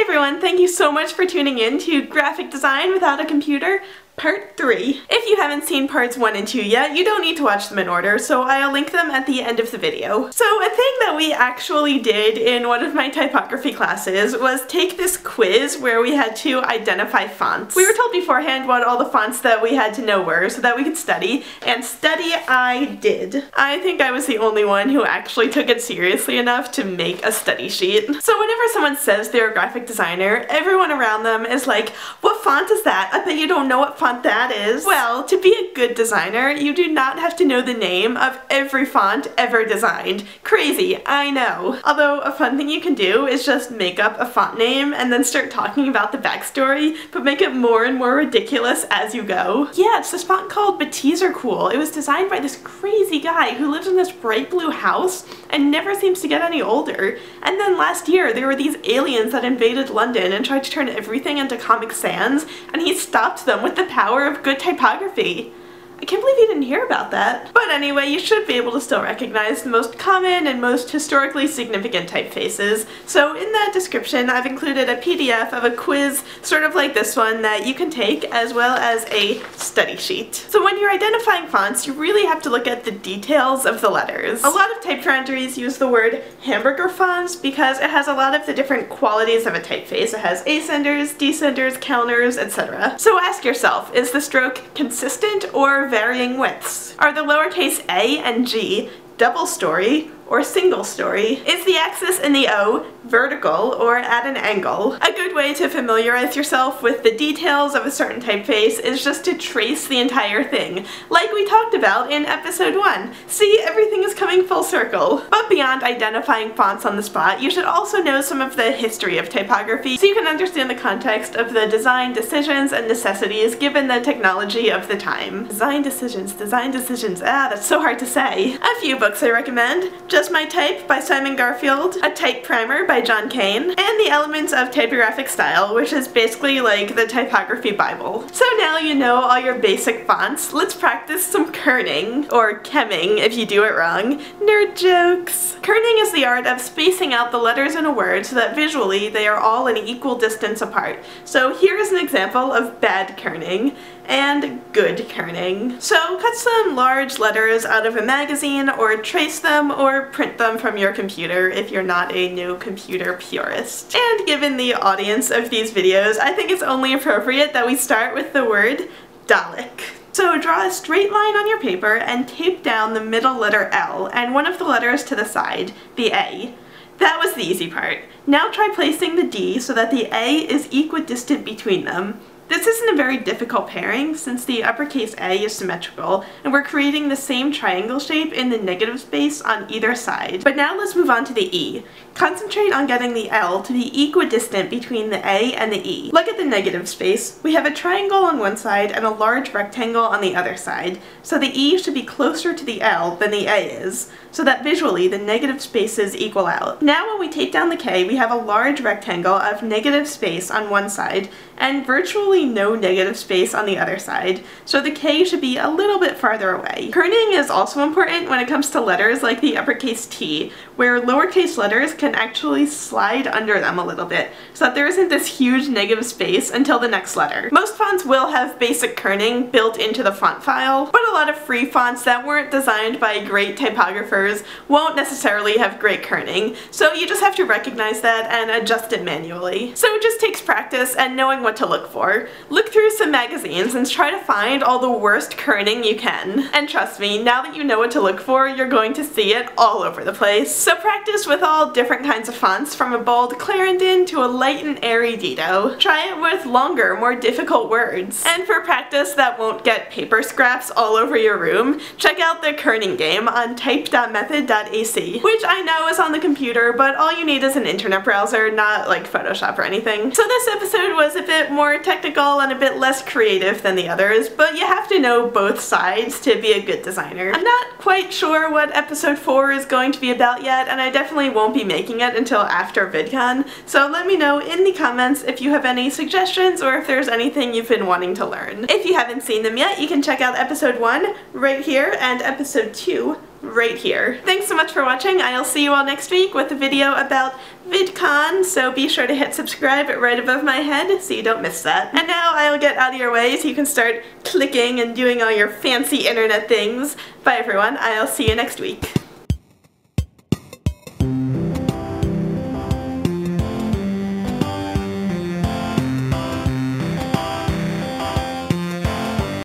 everyone, thank you so much for tuning in to Graphic Design Without a Computer, Part 3. If you haven't seen parts 1 and 2 yet, you don't need to watch them in order, so I'll link them at the end of the video. So a thing that we actually did in one of my typography classes was take this quiz where we had to identify fonts. We were told beforehand what all the fonts that we had to know were so that we could study, and study I did. I think I was the only one who actually took it seriously enough to make a study sheet. So whenever someone says they're a graphic designer, everyone around them is like, "What font is that? I bet you don't know what font that is." Well, to be a good designer, you do not have to know the name of every font ever designed. Crazy, I know. Although a fun thing you can do is just make up a font name and then start talking about the backstory, but make it more and more ridiculous as you go. Yeah, it's this font called Batiste Cool. It was designed by this crazy guy who lives in this bright blue house and never seems to get any older. And then last year there were these aliens that invaded London and tried to turn everything into Comic Sans, and he stopped them with the power of good typography. I can't believe you didn't hear about that. But anyway, you should be able to still recognize the most common and most historically significant typefaces. So in that description, I've included a PDF of a quiz sort of like this one that you can take, as well as a study sheet. So when you're identifying fonts, you really have to look at the details of the letters. A lot of type foundries use the word hamburger fonts because it has a lot of the different qualities of a typeface. It has ascenders, descenders, counters, etc. So ask yourself, is the stroke consistent or varying widths? Are the lowercase a and g double story or single story? Is the axis in the O vertical or at an angle? A good way to familiarize yourself with the details of a certain typeface is just to trace the entire thing, like we talked about in episode 1. See, everything is coming full circle. But beyond identifying fonts on the spot, you should also know some of the history of typography so you can understand the context of the design decisions and necessities given the technology of the time. Design decisions, that's so hard to say. A few books I recommend: Just My Type by Simon Garfield, A Type Primer by John Kane, and The Elements of Typographic Style, which is basically like the typography Bible. So now you know all your basic fonts, let's practice some kerning, or kemming if you do it wrong. Nerd jokes! Kerning is the art of spacing out the letters in a word so that visually they are all an equal distance apart. So here is an example of bad kerning and good kerning. So cut some large letters out of a magazine, or trace them or print them from your computer if you're not a new computer purist. And given the audience of these videos, I think it's only appropriate that we start with the word Dalek. So draw a straight line on your paper and tape down the middle letter L and one of the letters to the side, the A. That was the easy part. Now try placing the D so that the A is equidistant between them. This isn't a very difficult pairing since the uppercase A is symmetrical and we're creating the same triangle shape in the negative space on either side. But now let's move on to the E. Concentrate on getting the L to be equidistant between the A and the E. Look at the negative space. We have a triangle on one side and a large rectangle on the other side, so the E should be closer to the L than the A is, so that visually the negative spaces equal out. Now when we tape down the K, we have a large rectangle of negative space on one side and virtually no negative space on the other side, so the K should be a little bit farther away. Kerning is also important when it comes to letters like the uppercase T, where lowercase letters can actually slide under them a little bit, so that there isn't this huge negative space until the next letter. Most fonts will have basic kerning built into the font file, but a lot of free fonts that weren't designed by great typographers won't necessarily have great kerning, so you just have to recognize that and adjust it manually. So it just takes practice and knowing what to look for. Look through some magazines and try to find all the worst kerning you can. And trust me, now that you know what to look for, you're going to see it all over the place. So practice with all different kinds of fonts, from a bold Clarendon to a light and airy Dido. Try it with longer, more difficult words. And for practice that won't get paper scraps all over your room, check out the Kerning Game on type.method.ac, which I know is on the computer, but all you need is an internet browser, not like Photoshop or anything. So this episode was a bit more technical and a bit less creative than the others, but you have to know both sides to be a good designer. I'm not quite sure what episode 4 is going to be about yet, and I definitely won't be making it until after VidCon, so let me know in the comments if you have any suggestions or if there's anything you've been wanting to learn. If you haven't seen them yet, you can check out episode 1 right here and episode 2 right here. Thanks so much for watching. I'll see you all next week with a video about VidCon, so be sure to hit subscribe right above my head so you don't miss that. And now I'll get out of your way so you can start clicking and doing all your fancy internet things. Bye everyone, I'll see you next week.